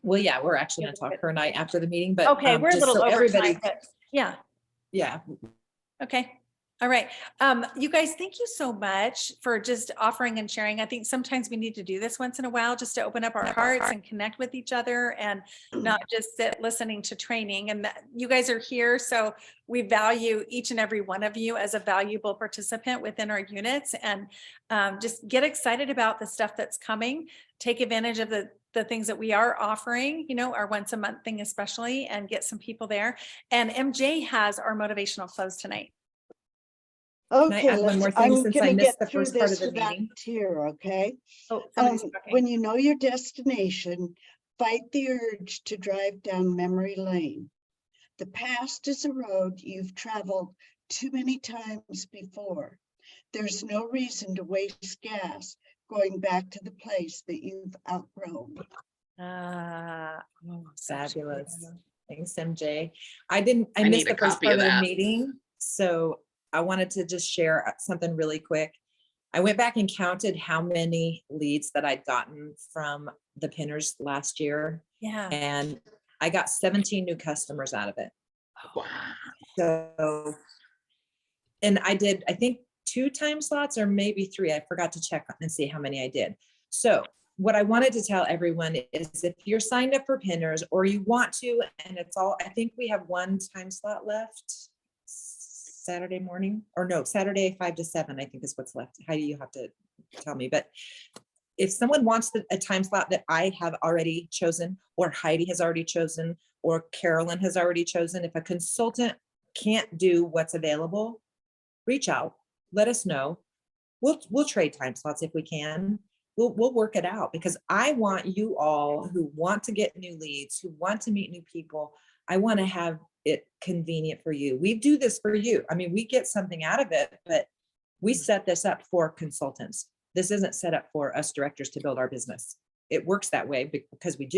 Well, yeah, we're actually gonna talk her and I after the meeting, but. Okay, we're a just little so over everybody, time, but yeah. yeah, Okay. All right. You guys, thank you so much for just offering and sharing. I think sometimes we need to do this once in a while just to open up our hearts and connect with each other and not just sit listening to training. And that you guys are here. So we value each and every one of you as a valuable participant within our units, and just get excited about the stuff that's coming. Take advantage of the things that we are offering, you know, our once a month thing especially, and get some people there. And MJ has our motivational close tonight. Okay, add one more thing I'm since I gonna missed get the through first part this of the without meeting? tear, okay? Oh, somebody's talking. When you know your destination, fight the urge to drive down memory lane. The past is a road you've traveled too many times before. There's no reason to waste gas going back to the place that you've outgrown. Fabulous. Thanks, MJ. I I missed need a the first copy part of of the that. meeting, so I wanted to just share something really quick. I went back and counted how many leads that I'd gotten from the pinners last year, Yeah. and I got 17 new customers out of it. Wow. So, and I did, I think 2 time slots or maybe 3. I forgot to check and see how many I did. So what I wanted to tell everyone is if you're signed up for pinners or you want to, and it's all, I think we have 1 time slot left Saturday morning, or no, Saturday 5 to 7, I think is what's left. Heidi, you have to tell me, but if someone wants a time slot that I have already chosen, or Heidi has already chosen, or Carolyn has already chosen, if a consultant can't do what's available, reach out, let us know. We'll trade time slots if we can. We'll work it out, because I want you all who want to get new leads, who want to meet new people. I want to have it convenient for you. We do this for you. I mean, we get something out of it, but we set this up for consultants. This isn't set up for us directors to build our business. It works that way because we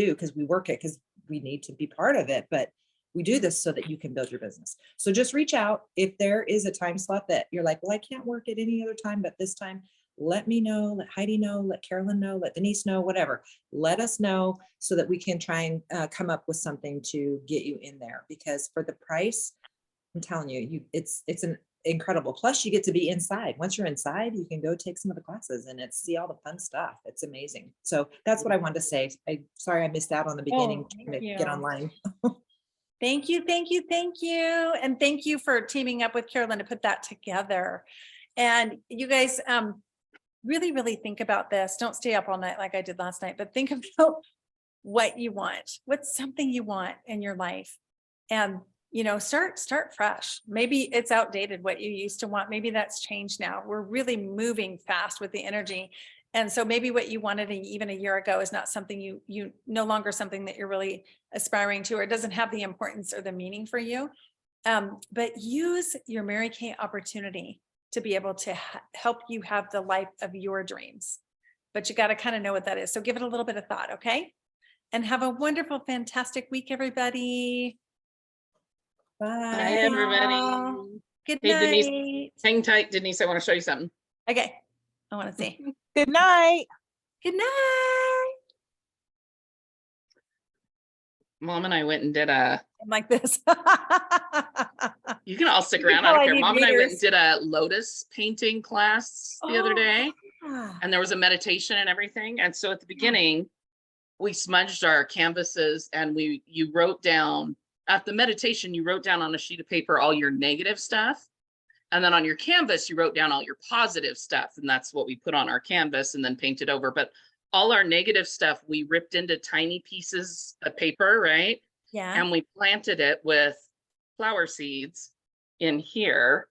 work it because we need to be part of it, but we do this so that you can build your business. So just reach out. If there is a time slot that you're like, well, I can't work at any other time, but this time, let me know, let Heidi know, let Carolyn know, let Denise know, whatever. Let us know so that we can try and come up with something to get you in there, because for the price, I'm telling you, it's an incredible. Plus you get to be inside. Once you're inside, you can go take some of the classes and see all the fun stuff. It's amazing. So that's what I wanted to say. Sorry I missed out on the beginning trying to get online. Thank you, thank you, thank you. And thank you for teaming up with Carolyn to put that together. And you guys, really, really think about this. Don't stay up all night like I did last night, but think about what you want. What's something you want in your life? And, you know, start fresh. Maybe it's outdated what you used to want. Maybe that's changed now. We're really moving fast with the energy. And so maybe what you wanted even a year ago is not something you no longer something that you're really aspiring to, or it doesn't have the importance or the meaning for you. But use your Mary Kay opportunity to be able to help you have the life of your dreams. But you got to kind of know what that is. So give it a little bit of thought, okay? And have a wonderful, fantastic week, everybody. Bye. Bye, everybody. Good Hey, night. Denise, hang tight, Denise. I want to show you something. Okay. I want to see. Good night. Good night. Mom and I went and did a, I'm like this. you can all stick You can around. I tell don't I care. need Mom and I went and readers. did a lotus painting class the other day, and there was a meditation and everything. And so at the beginning, we smudged our canvases and you wrote down, at the meditation, you wrote down on a sheet of paper all your negative stuff. And then on your canvas, you wrote down all your positive stuff. And that's what we put on our canvas and then painted over. But all our negative stuff, we ripped into tiny pieces of paper, right? Yeah. And we planted it with flower seeds in here.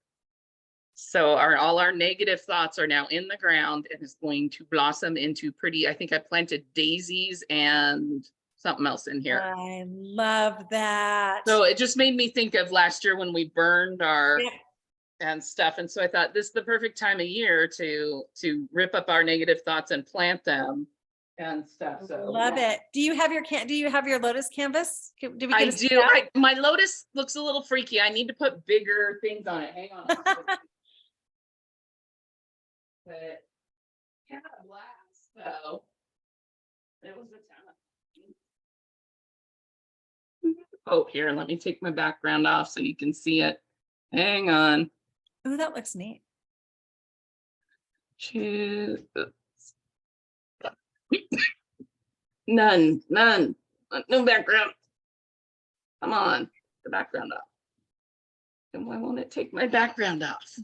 So all our negative thoughts are now in the ground and is going to blossom into pretty, I think I planted daisies and something else in here. I love that. So it just made me think of last year when we burned our Yeah. and stuff. And so I thought this is the perfect time of year to rip up our negative thoughts and plant them and stuff. So Love it. Do you have your Lotus canvas? Did we I get to see do. that? My Lotus looks a little freaky. I need to put bigger things on it. Hang on. But had a blast. So it was a time. Oh, here, let me take my background off so you can see it. Hang on. Oh, that looks neat. Choose. None, no background. Come on, the background off. And why won't it take my background off?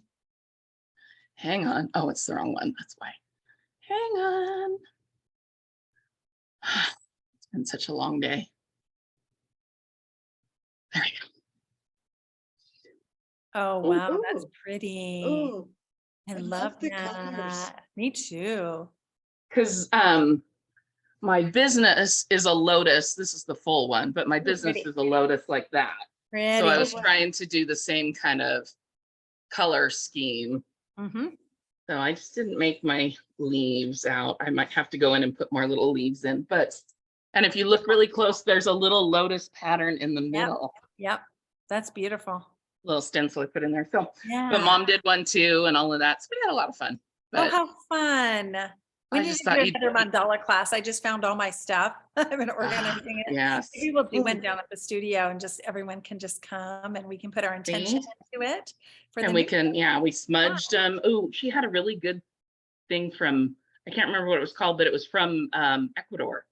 Hang on. Oh, it's the wrong one. That's why. Hang on. It's been such a long day. There we go. Oh, wow, that's pretty. Oh, I I love love the colors. that. Me too. Because my business is a lotus. This is the full one, but my business pretty. is a lotus like that. Pretty. So I was wow. trying to do the same kind of color scheme. Mm-hmm. So I just didn't make my leaves out. I might have to go in and put more little leaves in, and if you look really close, there's a little lotus pattern in the middle. Yep. That's beautiful. Little stencil I put in there. So, Yeah. but mom did one too and all of that. So we had a lot of fun. Oh, But how fun. We I need just to thought do you'd- another mandala class. I just found all my stuff. I've been organizing it. yes. Maybe we'll do one Ooh. down at the studio and just everyone can just come and we can put our intention into it. For And the we new- can, yeah, we smudged them. Oh, she had a really good thing from, I can't remember what it was called, but it was from Ecuador,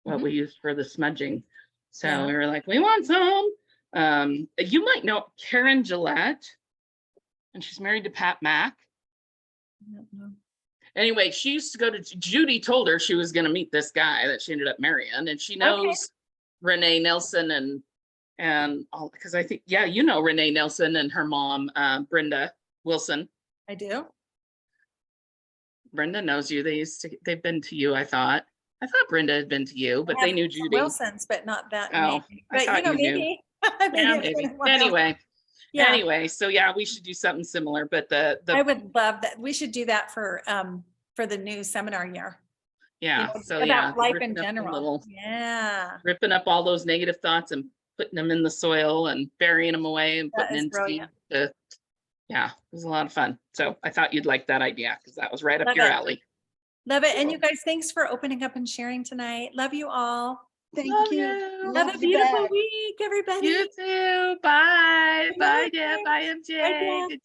what we used for the smudging. So Yeah. we were like, we want some. You might know Karen Gillette, and she's married to Pat Mack. I don't know. Anyway, she used to go to, Judy told her she was going to meet this guy that she ended up marrying, and she knows Renee Nelson and all, because I think, yeah, you know Renee Nelson and her mom, Brenda Wilson. I do. Brenda knows you. They've been to you, I thought. I thought Brenda had been to you, but I they have knew some Judy. Wilsons, but not that Oh, name. I But you thought know, you knew. maybe. Yeah, Maybe it's maybe. been a while. Anyway, Yeah. anyway, so yeah, we should do something similar, but I the would love that. We should do that for the new seminar year. You yeah, know, so yeah, about life ripping in up the general. Yeah. ripping up all those negative thoughts and putting them in the soil and burying them away and That putting is in seed. brilliant. Yeah, it was a lot of fun. So I thought you'd like that idea because that was right up Love your it. alley. Love it. And you guys, thanks for opening up and sharing tonight. Love you all. Thank Love you. you. Love Have a you beautiful back. week, everybody. You too. Bye. Good Bye, night. Deb. Bye, Bye, MJ. Deb. Good